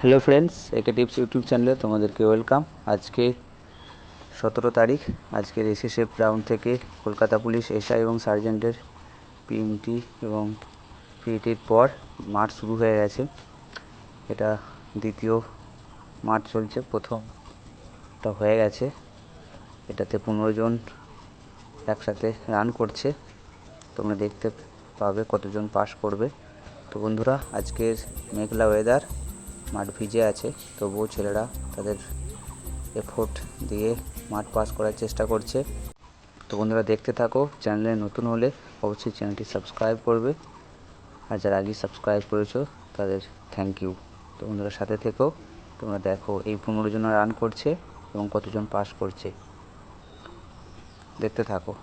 Hello friends, একে tips YouTube চ্যানেলে তোমাদেরকে ওয়েলকাম। আজকে 17 তারিখ। আজকের এসএসএফ রাউন্ড থেকে কলকাতা পুলিশ এসআই এবং সার্জেন্টের পিএমটি এবং পিইটির পর মাঠ শুরু হয়ে গেছে। এটা দ্বিতীয় মাঠ চলছে। প্রথমটা হয়ে গেছে, এটাতে 15 জন একসাথে রান করছে। তোমরা দেখতে পাবে কতজন পাস করবে। তো বন্ধুরা, আজকের মেঘলা ওয়েদার, মাঠ ভিজে আছে, তবুও ছেলেরা তাদের এফোর্ট দিয়ে মাঠ পাস করার চেষ্টা করছে। তো বন্ধুরা, দেখতে থাকো। চ্যানেলে নতুন হলে অবশ্যই চ্যানেলটি সাবস্ক্রাইব করবে, আর যারা আগে সাবস্ক্রাইব করেছো তাদের থ্যাংক ইউ। তো বন্ধুরা, সাথে থেকো, তোমরা দেখো এই 15 জন রান করছে এবং কতজন পাস করছে, দেখতে থাকো।